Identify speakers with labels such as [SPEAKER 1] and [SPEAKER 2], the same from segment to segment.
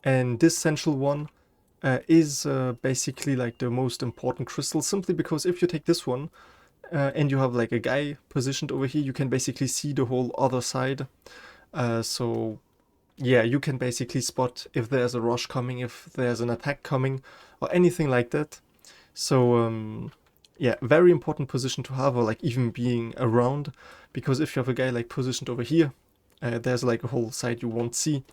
[SPEAKER 1] And this central one is basically like the most important crystal, simply because if you take this one and you have like a guy positioned over here, you can basically see the whole other side. So yeah, you can basically spot if there's a rush coming, if there's an attack coming, or anything like that. So yeah, very important position to have, or like even being around, because if you have a guy like positioned over here, there's like a whole side you won't see.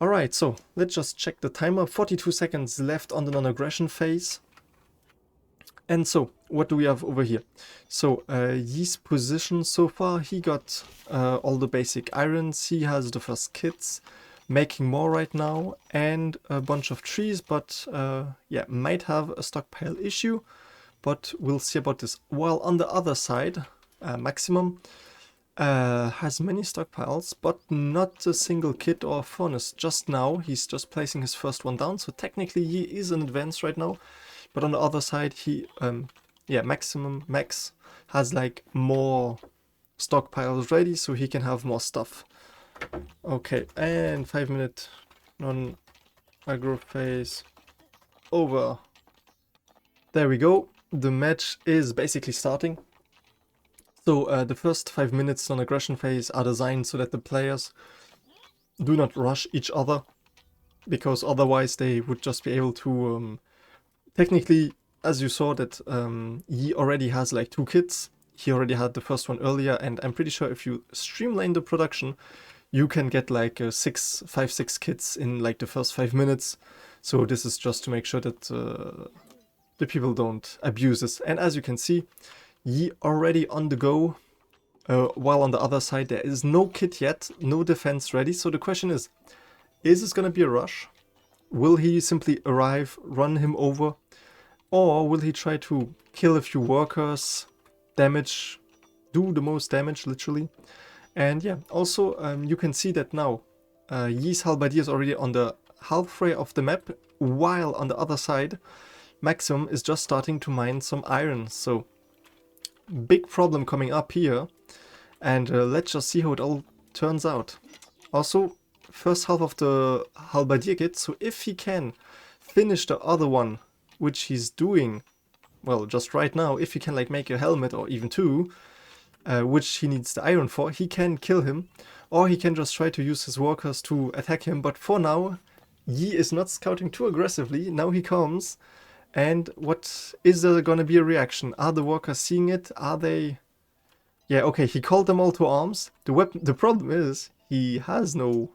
[SPEAKER 1] Alright, so let's just check the timer. 42 seconds left on the non-aggression phase. And so, what do we have over here? So, Yi's position so far, he got all the basic irons, he has the first kits, making more right now, and a bunch of trees, but yeah, might have a stockpile issue, but we'll see about this. While on the other side, Maksimum has many stockpiles, but not a single kit or furnace. Just now, he's just placing his first one down, so technically he is in advance right now. But on the other side, yeah, Max has like more stockpiles ready, so he can have more stuff. Okay, and 5-minute non-aggro phase over. There we go. The match is basically starting. So the first 5 minutes non-aggression phase are designed so that the players do not rush each other, because otherwise they would just be able to technically, as you saw, that he already has like 2 kits. He already had the first one earlier, and I'm pretty sure if you streamline the production, you can get like 5-6 kits in like the first 5 minutes. So this is just to make sure that the people don't abuse this. And as you can see, Yi already on the go, while on the other side there is no kit yet, no defense ready. So the question is this gonna be a rush? Will he simply arrive, run him over? Or will he try to kill a few workers, damage, do the most damage literally? And yeah, also you can see that now Yi's halberdier is already on the halfway of the map, while on the other side Maximum is just starting to mine some iron. So big problem coming up here, and let's just see how it all turns out. Also, first half of the halberdier kit, so if he can finish the other one, which he's doing, well, just right now, if he can like make a helmet or even 2, which he needs the iron for, he can kill him, or he can just try to use his workers to attack him. But for now, Yi is not scouting too aggressively. Now he comes, and what is there gonna be a reaction? Are the workers seeing it? Are they... Yeah, okay, he called them all to arms. The problem is he has no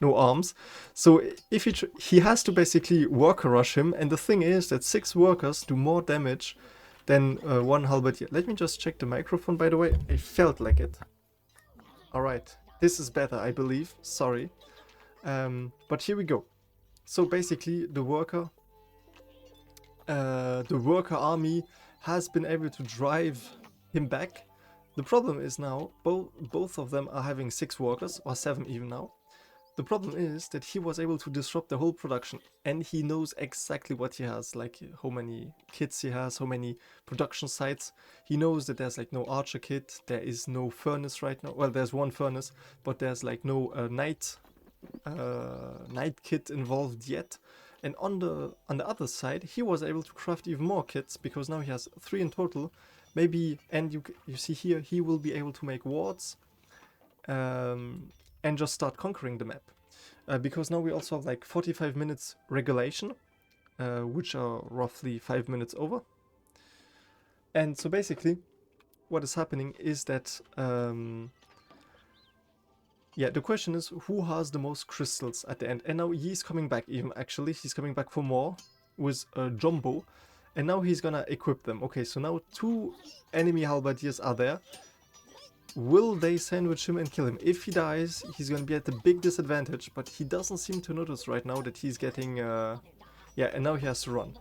[SPEAKER 1] arms, so if he has to basically worker rush him, and the thing is that 6 workers do more damage than 1 halberdier. Let me just check the microphone, by the way. I felt like it. Alright, this is better, I believe. Sorry. But here we go. So basically the worker army has been able to drive him back. The problem is now both of them are having 6 workers, or 7 even now. The problem is that he was able to disrupt the whole production, and he knows exactly what he has, like how many kits he has, how many production sites. He knows that there's like no archer kit, there is no furnace right now. Well, there's 1 furnace, but there's like no night kit involved yet. And on the other side, he was able to craft even more kits, because now he has 3 in total. Maybe, and you see here, he will be able to make wards. And just start conquering the map. Because now we also have like 45 minutes regulation, which are roughly 5 minutes over. And so basically, what is happening is that, yeah, the question is who has the most crystals at the end. And now he's coming back even, actually. He's coming back for more with Jumbo. And now he's gonna equip them. Okay, so now 2 enemy halberdiers are there. Will they sandwich him and kill him? If he dies, he's gonna be at a big disadvantage, but he doesn't seem to notice right now that he's getting... yeah, and now he has to run.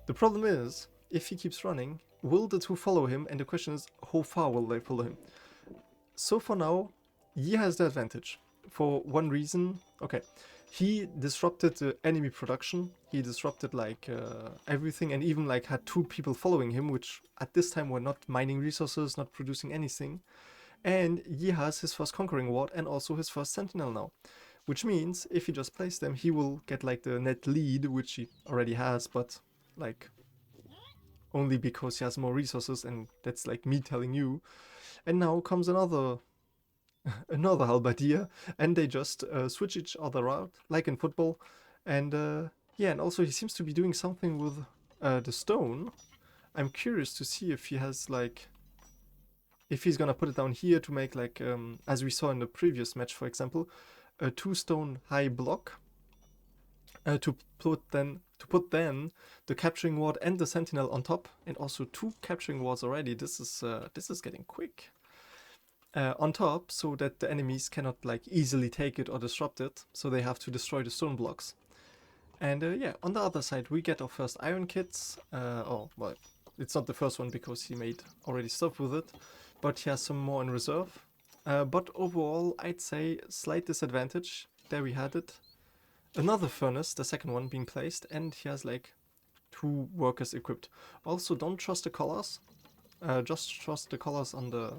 [SPEAKER 1] The problem is, if he keeps running, will the 2 follow him? And the question is, how far will they follow him? So for now, Yi has the advantage. For one reason, okay, he disrupted the enemy production. He disrupted like everything, and even like had 2 people following him, which at this time were not mining resources, not producing anything. And Yi has his first conquering ward and also his first sentinel now, which means if he just plays them, he will get like the net lead, which he already has, but like only because he has more resources, and that's like me telling you. And now comes another halberdier, and they just switch each other out, like in football. And yeah, and also he seems to be doing something with the stone. I'm curious to see if he has like, if he's gonna put it down here to make like, as we saw in the previous match, for example, a 2-stone high block to put then the capturing ward and the sentinel on top, and also 2 capturing wards already. This is getting quick. On top, so that the enemies cannot like easily take it or disrupt it, so they have to destroy the stone blocks. And yeah, on the other side we get our first iron kits. Oh, well, it's not the first one because he made already stuff with it, but he has some more in reserve. But overall, I'd say slight disadvantage. There we had it. Another furnace, the second one being placed, and he has like 2 workers equipped. Also, don't trust the colors. Just trust the colors on the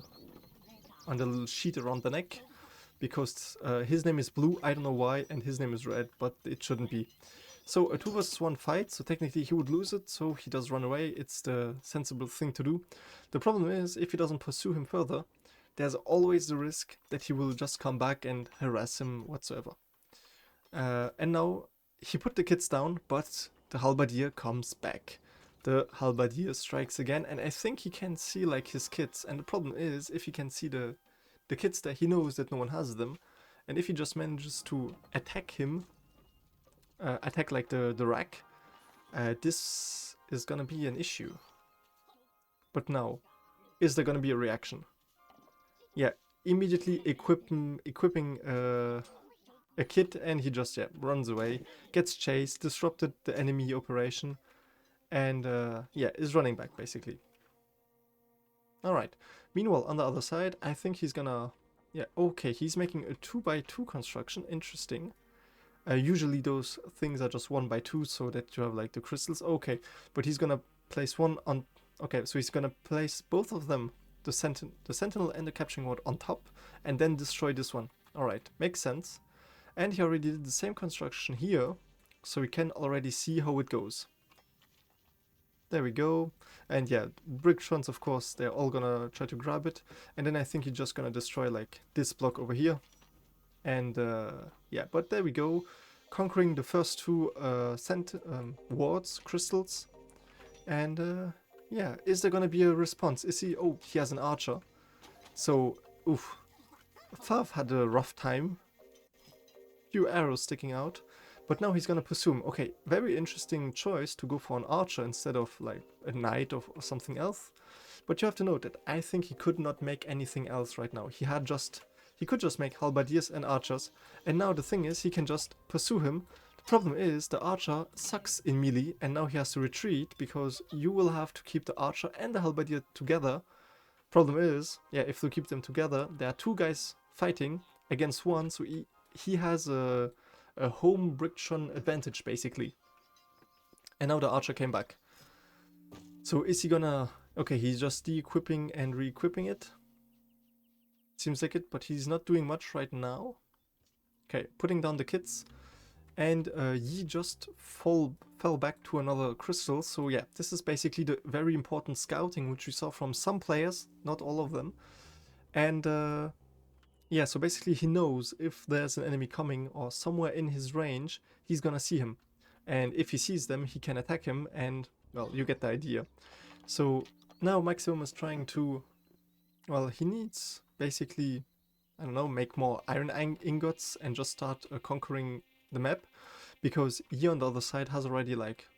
[SPEAKER 1] little sheet around the neck, because his name is blue, I don't know why, and his name is red, but it shouldn't be. So a 2 versus 1 fight, so technically he would lose it, so he does run away. It's the sensible thing to do. The problem is, if he doesn't pursue him further, there's always the risk that he will just come back and harass him whatsoever. And now he put the kids down, but the halberdier comes back. The halberdier strikes again, and I think he can see like his kids. And the problem is, if he can see the kids there, he knows that no one has them. And if he just manages to attack him, attack like the rack, this is gonna be an issue. But now, is there gonna be a reaction? Yeah, immediately equipping a kit, and he just runs away, gets chased, disrupted the enemy operation, and yeah, is running back basically. Alright, meanwhile on the other side, I think he's gonna, yeah, okay, he's making a 2x2 construction, interesting. Usually those things are just 1x2 so that you have like the crystals, okay, but he's gonna place one on, okay, so he's gonna place both of them, the sentinel and the capturing ward on top, and then destroy this one. Alright, makes sense. And he already did the same construction here, so we can already see how it goes. There we go. And yeah, Bricktons, of course, they're all gonna try to grab it. And then I think he's just gonna destroy like this block over here. And yeah, but there we go. Conquering the first 2 wards, crystals. And yeah, is there gonna be a response? Is he... Oh, he has an archer. So, oof. Fav had a rough time. Few arrows sticking out, but now he's gonna pursue him. Okay, very interesting choice to go for an archer instead of like a knight or something else. But you have to note that I think he could not make anything else right now. He could just make halberdiers and archers, and now the thing is he can just pursue him. The problem is the archer sucks in melee, and now he has to retreat because you will have to keep the archer and the halberdier together. Problem is, yeah, if you keep them together, there are 2 guys fighting against 1, so he has a home Brickshon advantage, basically. And now the archer came back. So is he gonna... Okay, he's just de-equipping and re-equipping it. Seems like it, but he's not doing much right now. Okay, putting down the kits. And Yi just fell back to another crystal. So yeah, this is basically the very important scouting which we saw from some players, not all of them. And yeah, so basically he knows if there's an enemy coming or somewhere in his range, he's gonna see him. And if he sees them, he can attack him, and, well, you get the idea. So now Maksimum is trying to... Well, he needs basically, I don't know, make more iron ingots and just start conquering the map. Because Yi on the other side has already, like...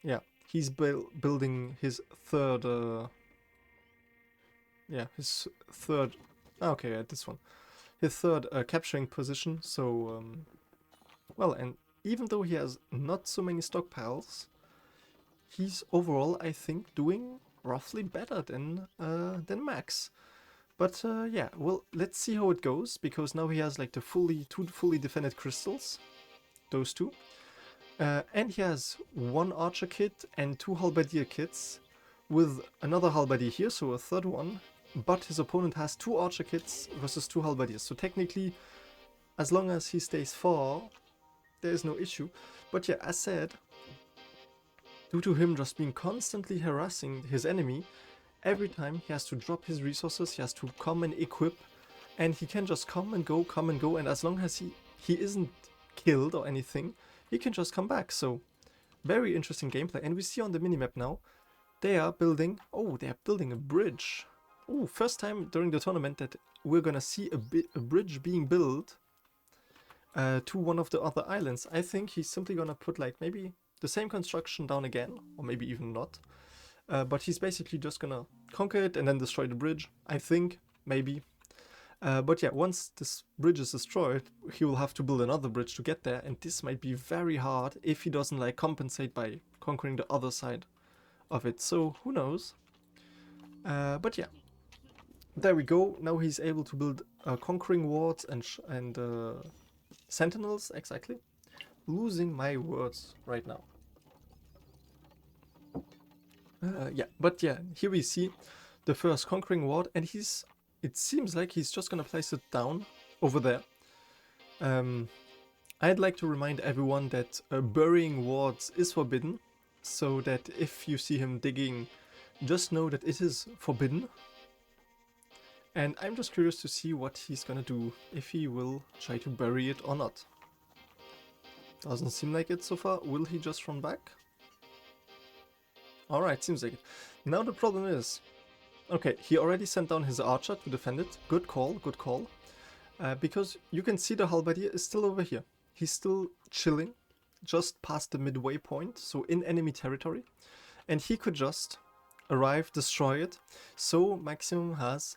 [SPEAKER 1] Yeah, he's building his third... yeah, his third... Okay, yeah, this one. His third capturing position, so, well, and even though he has not so many stockpiles, he's overall, I think, doing roughly better than Max. But yeah, well, let's see how it goes, because now he has like the 2 fully defended crystals, those 2, and he has 1 archer kit and 2 halberdier kits, with another halberdier here, so a third one. But his opponent has 2 archer kits versus 2 halberdiers. So technically, as long as he stays far, there is no issue. But yeah, as said, due to him just being constantly harassing his enemy, every time he has to drop his resources, he has to come and equip, and he can just come and go, and as long as he isn't killed or anything, he can just come back. So very interesting gameplay. And we see on the minimap now, they are building, they are building a bridge. Oh, first time during the tournament that we're gonna see a bridge being built to one of the other islands. I think he's simply gonna put like maybe the same construction down again, or maybe even not. But he's basically just gonna conquer it and then destroy the bridge, I think, maybe. But yeah, once this bridge is destroyed, he will have to build another bridge to get there, and this might be very hard if he doesn't like compensate by conquering the other side of it. So who knows? But yeah, there we go. Now he's able to build conquering wards and sentinels, exactly. Losing my words right now. Yeah, but yeah, here we see the first conquering ward, and it seems like he's just gonna place it down over there. I'd like to remind everyone that burying wards is forbidden, so that if you see him digging, just know that it is forbidden. And I'm just curious to see what he's gonna do, if he will try to bury it or not. Doesn't seem like it so far. Will he just run back? Alright, seems like it. Now the problem is, okay, he already sent down his archer to defend it. Good call, good call. Because you can see the halberdier is still over here. He's still chilling, just past the midway point, so in enemy territory. And he could just arrive, destroy it. So Maksimum has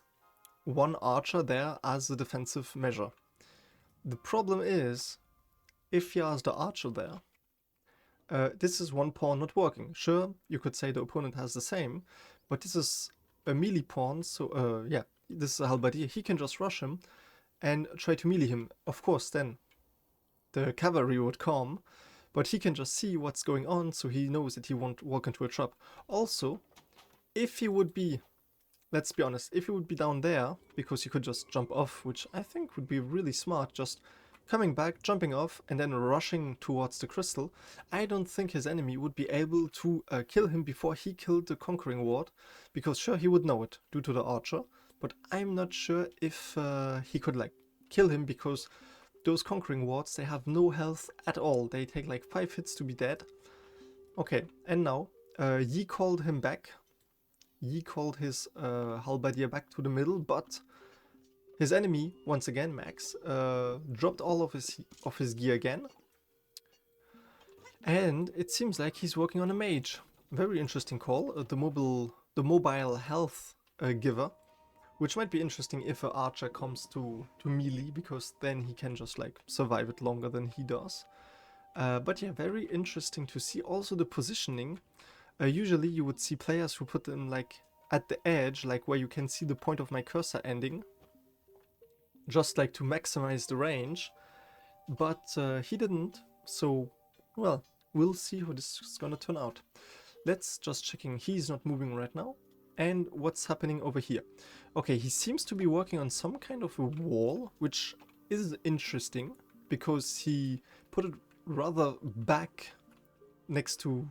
[SPEAKER 1] one archer there as a defensive measure. The problem is, if he has the archer there, this is one pawn not working. Sure, you could say the opponent has the same, but this is a melee pawn, so yeah, this is a halberdier. He can just rush him and try to melee him. Of course, then the cavalry would come, but he can just see what's going on, so he knows that he won't walk into a trap. Also, if he would be, let's be honest, if he would be down there, because he could just jump off, which I think would be really smart, just coming back, jumping off, and then rushing towards the crystal, I don't think his enemy would be able to kill him before he killed the conquering ward, because sure, he would know it due to the archer, but I'm not sure if he could like kill him, because those conquering wards, they have no health at all. They take like 5 hits to be dead. Okay, and now Yi called him back. Yi called his halberdier back to the middle, but his enemy, once again, Max, dropped all of his gear again. And it seems like he's working on a mage. Very interesting call. The mobile health giver, which might be interesting if an archer comes to melee, because then he can just like survive it longer than he does. But yeah, very interesting to see. Also the positioning. Usually you would see players who put them like at the edge, like where you can see the point of my cursor ending, just like to maximize the range, but he didn't, so well, we'll see how this is gonna turn out. Let's just checking, he's not moving right now. And what's happening over here? Okay, he seems to be working on some kind of a wall, which is interesting, because he put it rather back next to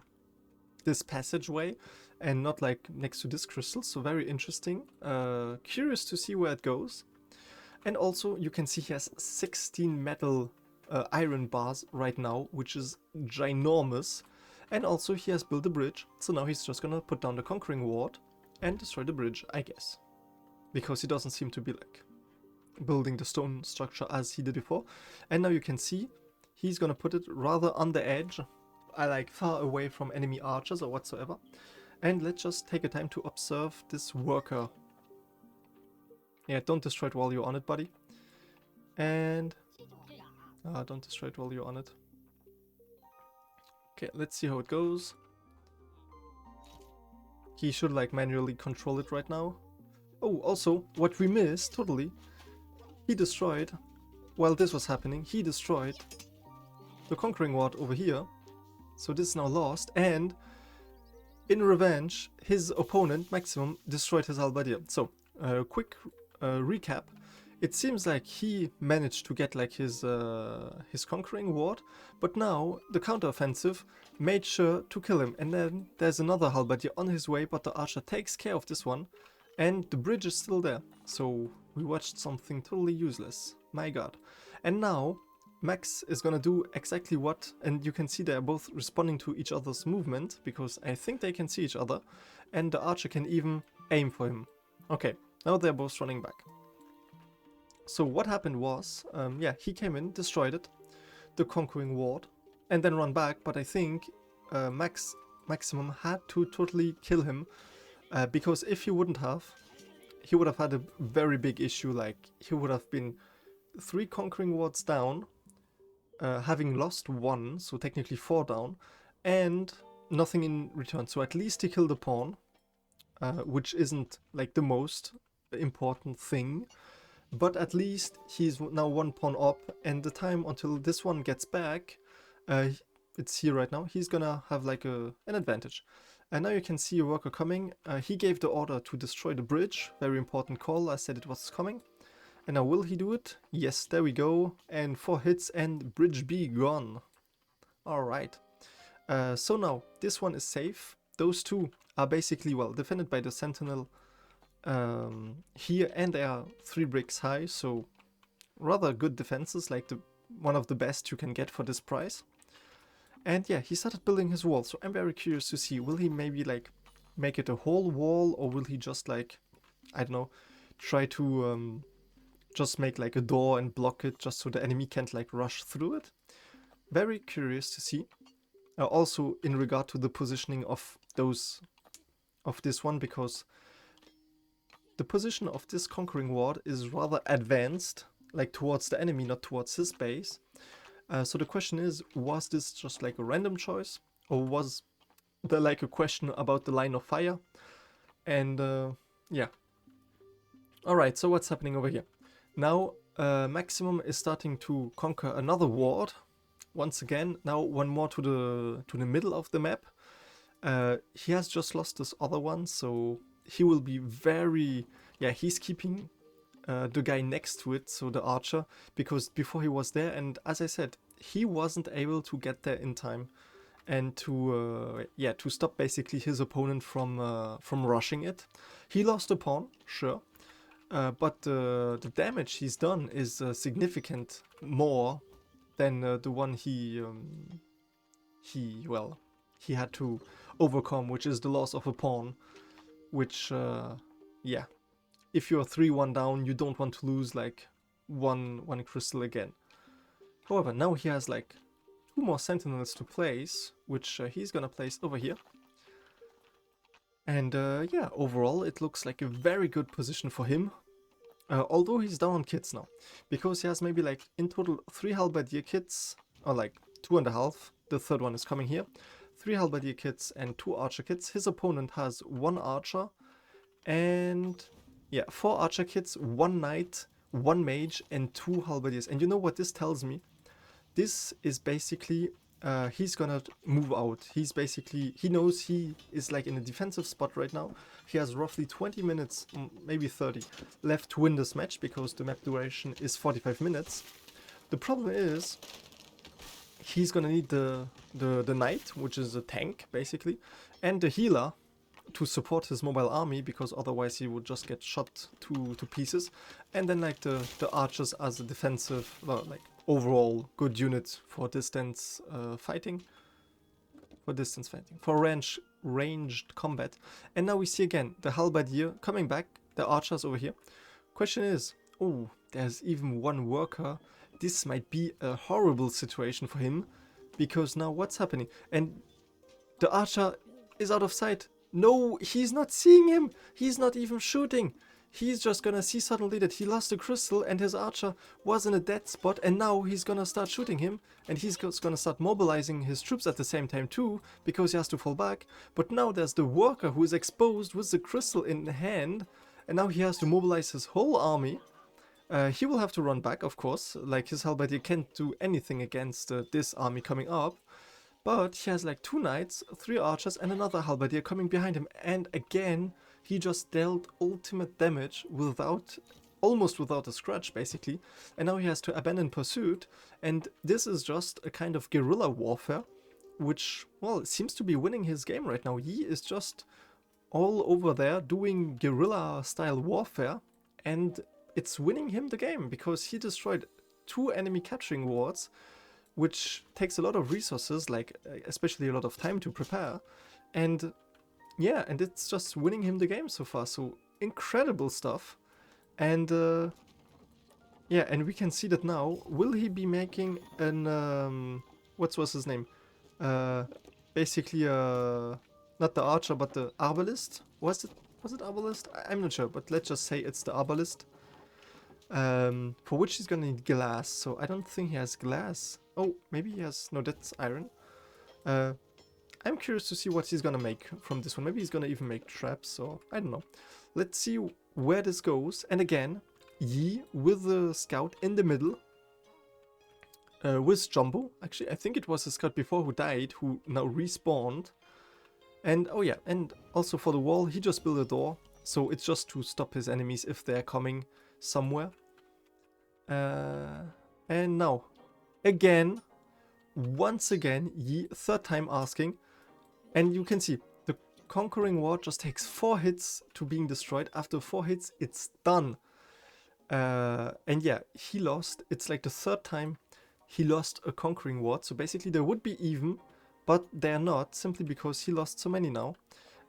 [SPEAKER 1] this passageway and not like next to this crystal, so very interesting. Curious to see where it goes. And also you can see he has 16 metal iron bars right now, which is ginormous. And also he has built a bridge, so now he's just gonna put down the conquering ward and destroy the bridge, I guess. Because he doesn't seem to be like building the stone structure as he did before. And now you can see he's gonna put it rather on the edge, like far away from enemy archers or whatsoever. And let's just take a time to observe this worker. Yeah, don't destroy it while you're on it, buddy. And don't destroy it while you're on it. Okay, let's see how it goes. He should like manually control it right now. Oh, also, what we missed, totally, he destroyed, while this was happening, he destroyed the conquering ward over here. So this is now lost, and in revenge, his opponent, Maksimum, destroyed his halberdier. So, quick recap. it seems like he managed to get like his conquering ward, but now the counteroffensive made sure to kill him. And then there's another halberdier on his way, but the archer takes care of this one, and the bridge is still there. So we watched something totally useless. My god. And now Max is gonna do exactly what, and you can see they're both responding to each other's movement, because I think they can see each other, and the archer can even aim for him. Okay, now they're both running back. So what happened was, yeah, he came in, destroyed it, the conquering ward, and then run back, but I think Maksimum had to totally kill him, because if he wouldn't have, he would have had a very big issue. Like, he would have been 3 conquering wards down, having lost 1, so technically 4 down, and nothing in return. So at least he killed a pawn, which isn't like the most important thing, but at least he's now 1 pawn up, and the time until this one gets back, it's here right now, he's gonna have like an advantage. And now you can see a worker coming. He gave the order to destroy the bridge, very important call, I said it was coming. And now will he do it? Yes, there we go, and 4 hits and bridge B gone. Alright, so now this one is safe. Those 2 are basically, well, defended by the sentinel here, and they are 3 bricks high, so rather good defenses, like one of the best you can get for this price. And yeah, he started building his wall, so I'm very curious to see, will he maybe like make it a whole wall, or will he just like, I don't know, try to just make like a door and block it just so the enemy can't like rush through it. Very curious to see. Also in regard to the positioning of this one, because the position of this conquering ward is rather advanced, like towards the enemy, not towards his base. So the question is, was this just like a random choice, or was there like a question about the line of fire? And yeah. Alright, so what's happening over here? Now Maksimum is starting to conquer another ward. Once again, now one more to the middle of the map. He has just lost this other one, so he will be very... yeah, he's keeping the guy next to it, so the archer, because before he was there, and as I said, he wasn't able to get there in time, and to yeah, to stop basically his opponent from rushing it. He lost a pawn, sure, but the damage he's done is significant more than the one he had to overcome, which is the loss of a pawn, which yeah, if you're 3-1 down, you don't want to lose like one crystal again. However, now he has like 2 more sentinels to place, which he's gonna place over here. And yeah, overall it looks like a very good position for him. Although he's down on kits now, because he has maybe like in total 3 halberdier kits, or like 2.5, the third one is coming here, 3 halberdier kits and 2 archer kits. His opponent has 1 archer and yeah, 4 archer kits, 1 knight, 1 mage and 2 halberdiers. And you know what this tells me? This is basically he's gonna move out. He's basically, he knows he is like in a defensive spot right now. He has roughly 20 minutes, maybe 30, left to win this match, because the map duration is 45 minutes. The problem is, he's gonna need the knight, which is a tank, basically, and the healer to support his mobile army, because otherwise he would just get shot to pieces. And then like the archers as a defensive, well, like overall good unit for distance fighting. For ranged combat. And now we see again the halberdier coming back, the archers over here. Question is, oh, there's even 1 worker. This might be a horrible situation for him, because now what's happening? And the archer is out of sight. No, he's not seeing him. He's not even shooting. He's just gonna see suddenly that he lost a crystal and his archer was in a dead spot, and now he's gonna start shooting him, and he's gonna start mobilizing his troops at the same time too, because he has to fall back. But now there's the worker who is exposed with the crystal in hand, and now he has to mobilize his whole army. He will have to run back, of course, like his halberdier can't do anything against this army coming up. But he has like 2 knights, 3 archers and another halberdier coming behind him, and again he just dealt ultimate damage without almost without a scratch, basically. And now he has to abandon pursuit. And this is just a kind of guerrilla warfare, which, well, seems to be winning his game right now. He is just all over there doing guerrilla-style warfare, and it's winning him the game, because he destroyed 2 enemy capturing wards, which takes a lot of resources, like especially a lot of time to prepare. And yeah, and it's just winning him the game so far. So incredible stuff. And yeah, and we can see that now. Will he be making an what was his name? Basically not the archer, but the arbalist. Was it arbalist? I'm not sure, but let's just say it's the arbalist. For which he's gonna need glass. So I don't think he has glass. Oh, maybe he has. No, that's iron. I'm curious to see what he's gonna make from this one. Maybe he's gonna even make traps, or I don't know. Let's see where this goes. And again, Yi with the scout in the middle. With Jumbo. Actually, I think it was the scout before who died, who now respawned. And oh yeah, and also for the wall, he just built a door. So it's just to stop his enemies if they're coming somewhere. And now, again, once again, Yi, third time asking. And you can see, the Conquering Ward just takes 4 hits to being destroyed. After 4 hits, it's done. And yeah, he lost. It's like the 3rd time he lost a Conquering Ward. So basically they would be even, but they're not, simply because he lost so many now.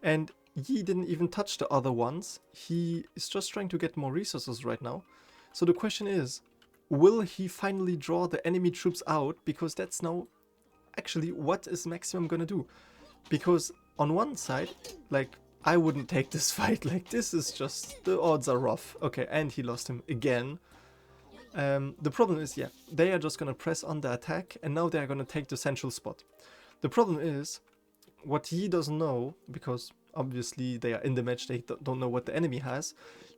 [SPEAKER 1] And Yi didn't even touch the other ones. He is just trying to get more resources right now. So the question is, will he finally draw the enemy troops out? Because that's now actually what is Maksimum gonna do. Because on one side, like, I wouldn't take this fight. Like, this is just, the odds are rough. Okay, and he lost him again. The problem is, yeah, they are just gonna press on the attack, and now they're gonna take the central spot. The problem is, what Yi doesn't know, because obviously they are in the match, they don't know what the enemy has,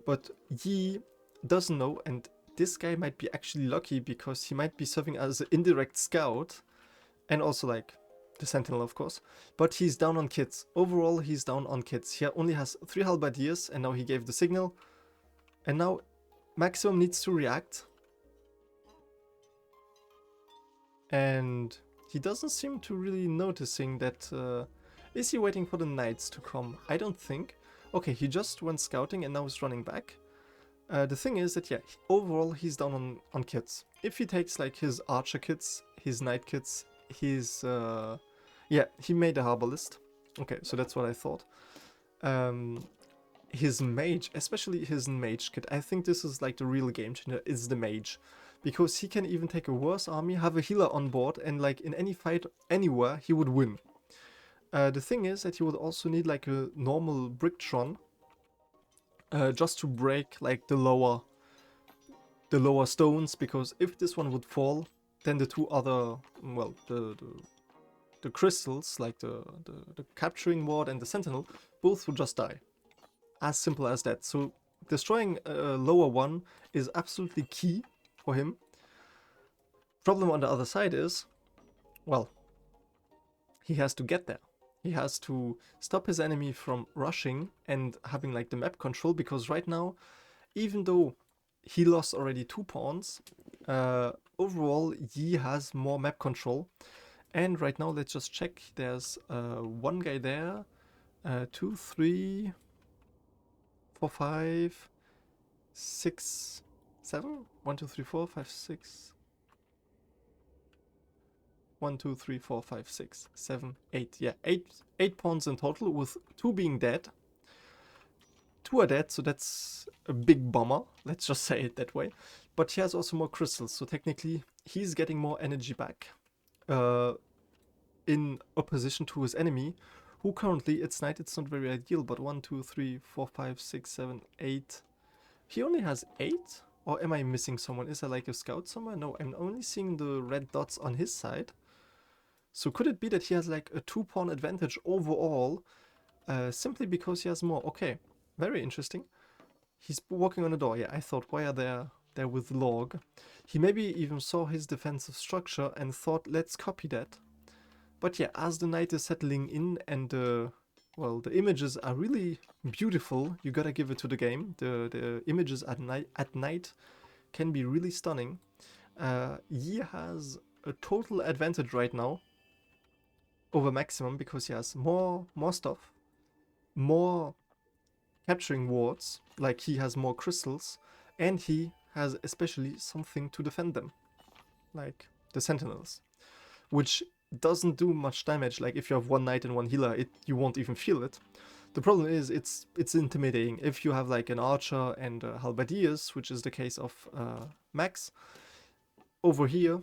[SPEAKER 1] but Yi doesn't know, and this guy might be actually lucky, because he might be serving as an indirect scout, and also like the sentinel, of course, but he's down on kits. Overall, he's down on kits. He only has 3 halberdiers, and now he gave the signal, and now Maksimum needs to react, and he doesn't seem to really noticing that. Is he waiting for the knights to come? I don't think. Okay, he just went scouting and now is running back. The thing is that, yeah, overall he's down on kits. If he takes like his archer kits, his knight kits, his yeah, he made a herbalist. Okay, so that's what I thought. His mage, especially his mage kit, I think this is like the real game changer, is the mage. Because he can even take a worse army, have a healer on board, and like in any fight anywhere, he would win. The thing is that you would also need like a normal Bricktron, just to break like the lower stones, because if this one would fall, then the 2 other, well, the crystals, like the capturing ward and the sentinel, both would just die. As simple as that. So destroying a lower one is absolutely key for him. Problem on the other side is, well, he has to get there. He has to stop his enemy from rushing and having like the map control, because right now, even though he lost already 2 pawns, overall Yi has more map control. And right now, let's just check. There's 1 guy there, 2, 3, 4, 5, 6, 7? 1, 2, 3, 4, 5, 6. 1, 2, 3, 4, 5, 6, 7, 8. Yeah, 8 pawns in total, with 2 being dead. 2 are dead, so that's a big bummer. Let's just say it that way. But he has also more crystals, so technically he's getting more energy back. In opposition to his enemy, who currently, it's night, it's not very ideal, but 1, 2, 3, 4, 5, 6, 7, 8. He only has 8? Or am I missing someone? Is there like a scout somewhere? No, I'm only seeing the red dots on his side. So could it be that he has like a 2-pawn advantage overall, simply because he has more? Okay, very interesting. He's walking on a door. Yeah, I thought, why are there with log? He maybe even saw his defensive structure and thought, let's copy that. But yeah, as the night is settling in and the well, the images are really beautiful. You gotta give it to the game. The images at night can be really stunning. He has a total advantage right now over Maximum because he has more stuff, more capturing wards, like he has more crystals, and he has especially something to defend them, like the sentinels, which doesn't do much damage. Like if you have one knight and one healer, you won't even feel it. The problem is it's intimidating. If you have like an archer and halberdiers, which is the case of Max over here,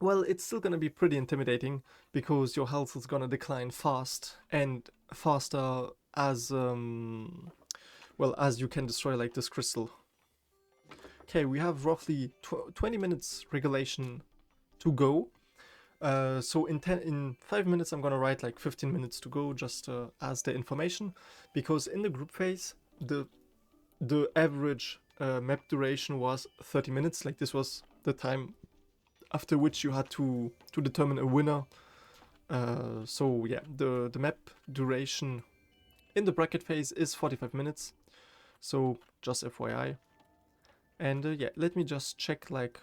[SPEAKER 1] well, it's still gonna be pretty intimidating because your health is gonna decline fast and faster as well as you can destroy like this crystal. Okay, we have roughly 20 minutes regulation to go. So in 5 minutes I'm gonna write like 15 minutes to go just as the information, because in the group phase the average map duration was 30 minutes. Like this was the time after which you had to determine a winner. So yeah, the map duration in the bracket phase is 45 minutes. So just FYI. And yeah, let me just check like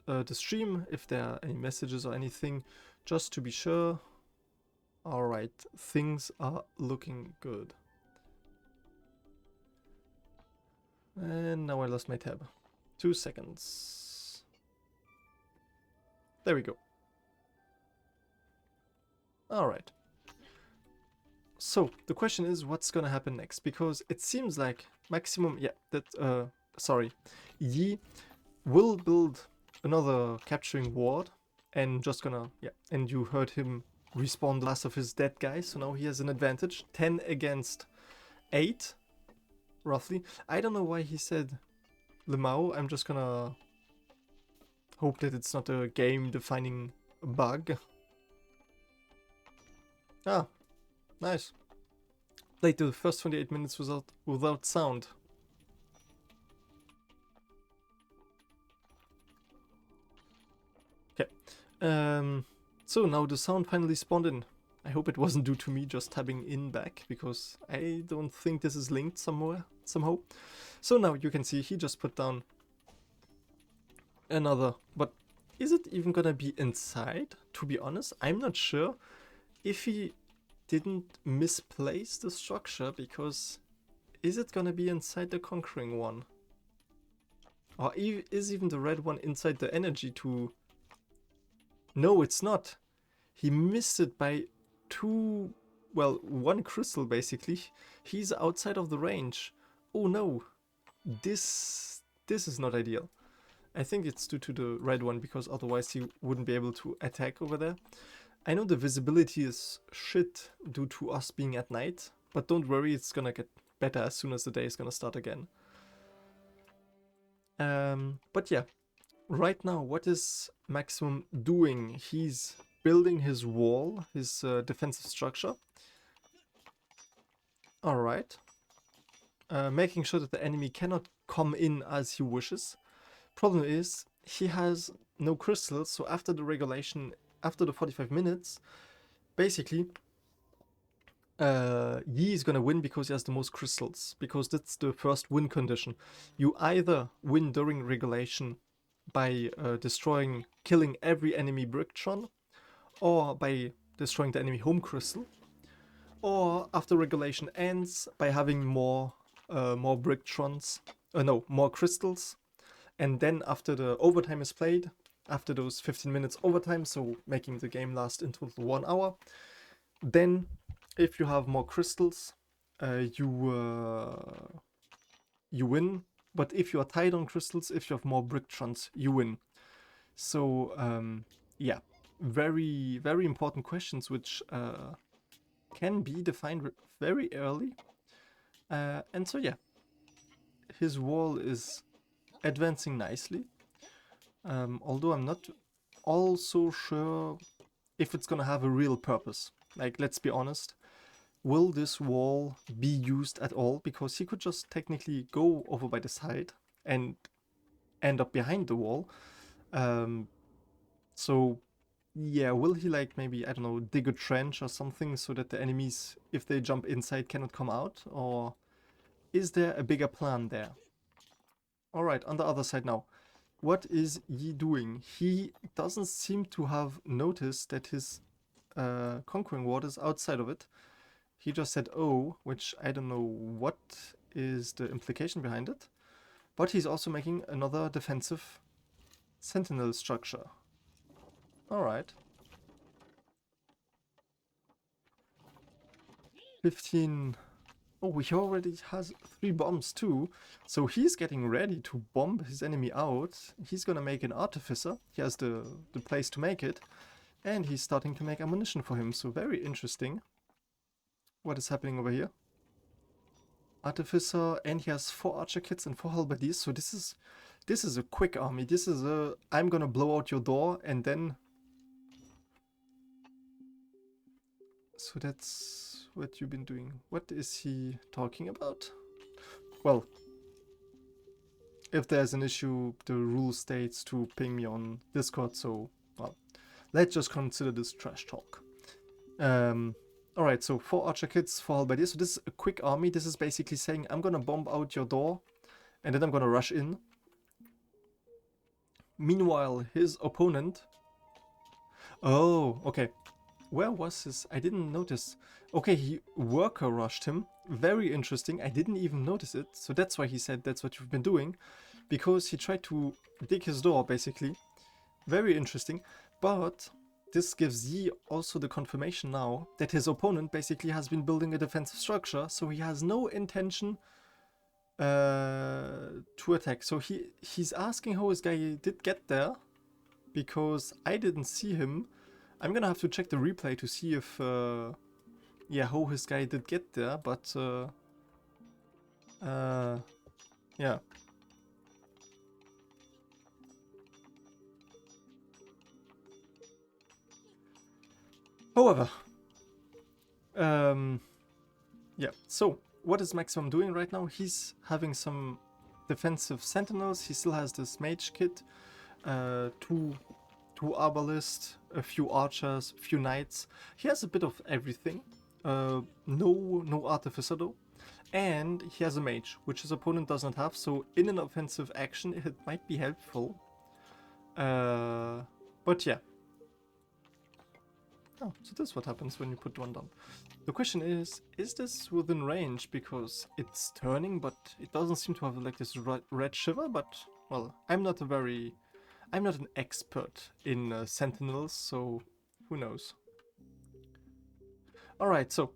[SPEAKER 1] the stream if there are any messages or anything, just to be sure. Alright, things are looking good. And now I lost my tab. 2 seconds. There we go. Alright. So, the question is what's gonna happen next, because it seems like Maximum, yeah, that, sorry, Yi will build another capturing ward and just gonna, yeah, and you heard him respawn the last of his dead guys, so now he has an advantage, 10 against 8, roughly. I don't know why he said Lemao, I'm just gonna hope that it's not a game-defining bug. Ah, nice. Played the first 28 minutes without sound. Okay. So now the sound finally spawned in. I hope it wasn't due to me just tabbing in back, because I don't think this is linked somehow. So now you can see he just put down another, but is it even gonna be inside? To be honest, I'm not sure if he didn't misplace the structure, because is it gonna be inside the conquering one? Or is even the red one inside the energy to... No, it's not. He missed it by one crystal basically. He's outside of the range. Oh no, this is not ideal. I think it's due to the red one, because otherwise he wouldn't be able to attack over there. I know the visibility is shit due to us being at night, but don't worry, it's gonna get better as soon as the day is gonna start again. But yeah, right now what is Maximum doing? He's building his wall, his defensive structure. Alright. Making sure that the enemy cannot come in as he wishes. Problem is, he has no crystals, so after the regulation, after the 45 minutes, basically, Yi is gonna win because he has the most crystals, because that's the first win condition. You either win during regulation by killing every enemy Bricktron, or by destroying the enemy home crystal, or after regulation ends by having more Bricktrons, more crystals, and then after the overtime is played, after those 15 minutes overtime, so making the game last in total 1 hour, then if you have more crystals, you win. But if you are tied on crystals, if you have more Bricktons, you win. So yeah, very, very important questions which can be defined very early. And so yeah, his wall is advancing nicely. Although I'm not also sure if it's gonna have a real purpose. Like, let's be honest, will this wall be used at all? Because he could just technically go over by the side and end up behind the wall. So yeah, will he like maybe, I don't know, dig a trench or something so that the enemies, if they jump inside, cannot come out? Or is there a bigger plan there? Alright, on the other side now. What is Yi doing? He doesn't seem to have noticed that his conquering ward is outside of it. He just said oh, which I don't know what is the implication behind it. But he's also making another defensive sentinel structure. Alright. 15. Oh, he already has 3 bombs too. So he's getting ready to bomb his enemy out. He's gonna make an artificer. He has the place to make it. And he's starting to make ammunition for him. So very interesting. What is happening over here? Artificer, and he has 4 archer kits and 4 halberdiers. So this is a quick army. This is a I'm gonna blow out your door and then. So that's what you've been doing. What is he talking about? Well, if there's an issue, the rule states to ping me on Discord. So well, let's just consider this trash talk. Alright, so 4 archer kits, 4 halberdiers. So this is a quick army. This is basically saying I'm gonna bomb out your door and then I'm gonna rush in. Meanwhile, his opponent... Oh, okay. Where was his... I didn't notice. Okay, he worker rushed him. Very interesting. I didn't even notice it. So that's why he said that's what you've been doing. Because he tried to dig his door, basically. Very interesting. But... this gives Yi also the confirmation now that his opponent basically has been building a defensive structure, so he has no intention to attack. So he's asking how his guy did get there, because I didn't see him. I'm gonna have to check the replay to see if, yeah, how his guy did get there, but, yeah. However, yeah, so what is Maksimum doing right now? He's having some defensive sentinels. He still has this mage kit, two arbalists, a few archers, a few knights. He has a bit of everything. No artificer though. And he has a mage, which his opponent does not have, so in an offensive action it might be helpful. But yeah. Oh, so this is what happens when you put one down. The question is this within range? Because it's turning, but it doesn't seem to have like this red shiver, but, well, I'm not an expert in sentinels, so who knows. Alright, so,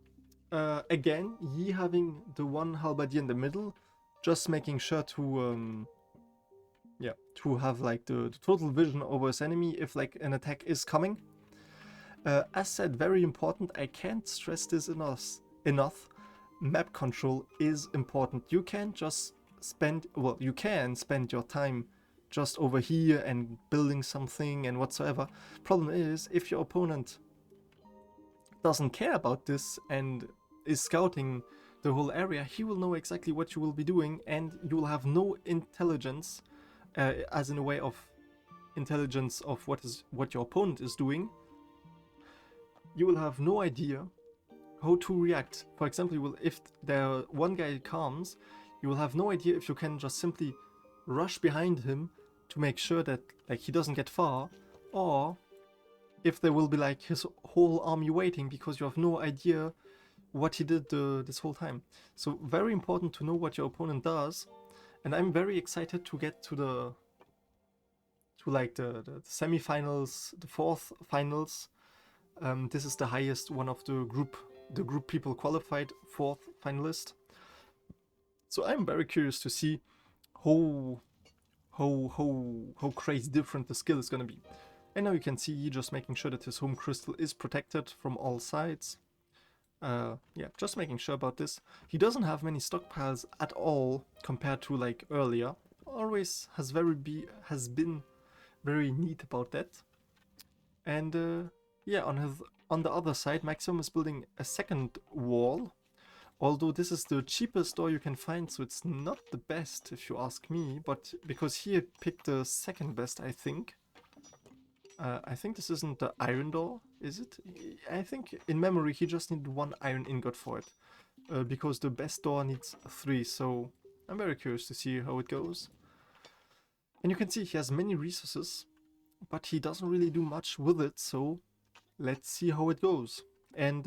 [SPEAKER 1] again, Yi having the one halberdier in the middle, just making sure to, yeah, to have like the total vision over his enemy if like an attack is coming. As said, very important, I can't stress this enough. Map control is important. You can't just spend, well, you can spend your time just over here and building something and whatsoever. Problem is, if your opponent doesn't care about this and is scouting the whole area, he will know exactly what you will be doing, and you will have no intelligence, as in a way of intelligence of what your opponent is doing. You will have no idea how to react. For example, if one guy comes, you will have no idea if you can just simply rush behind him to make sure that like he doesn't get far, or if there will be like his whole army waiting because you have no idea what he did this whole time. So very important to know what your opponent does, and I'm very excited to get to the semi-finals, the 4th finals. This is the highest one of the group people qualified, 4th finalist. So I'm very curious to see how crazy different the skill is gonna be. And now you can see Yi just making sure that his home crystal is protected from all sides. Yeah, just making sure about this. He doesn't have many stockpiles at all compared to like earlier. Always has been very neat about that. And yeah, on the other side, Maksimum is building a second wall. Although this is the cheapest door you can find, so it's not the best if you ask me, but because he picked the second best, I think. I think this isn't the iron door, is it? I think in memory he just needed 1 iron ingot for it. Because the best door needs 3, so I'm very curious to see how it goes. And you can see he has many resources, but he doesn't really do much with it, so let's see how it goes. And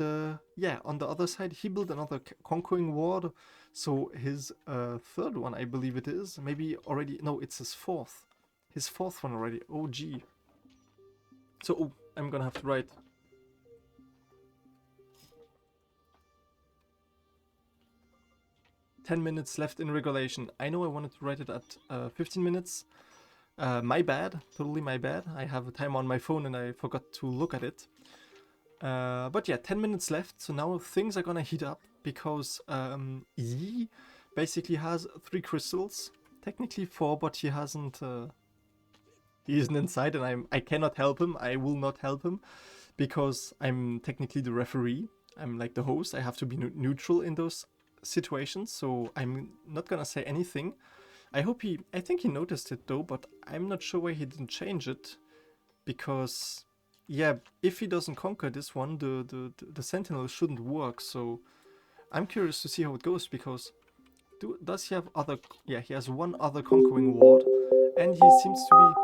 [SPEAKER 1] yeah, on the other side, he built another conquering ward, so his third one, I believe it is, maybe already, no, it's his fourth. His fourth one already, oh gee. So, oh, I'm gonna have to write. "10 minutes left in regulation." I know I wanted to write it at 15 minutes. My bad, totally my bad. I have a timer on my phone and I forgot to look at it. But yeah, 10 minutes left, so now things are gonna heat up because Yi basically has 3 crystals. Technically 4, but he hasn't. He isn't inside, and I cannot help him. I will not help him because I'm technically the referee. I'm like the host. I have to be neutral in those situations, so I'm not gonna say anything. I think he noticed it though, but I'm not sure why he didn't change it, because yeah, if he doesn't conquer this one, the sentinel shouldn't work. So I'm curious to see how it goes, because does he have other? Yeah, he has 1 other conquering ward, and he seems to be.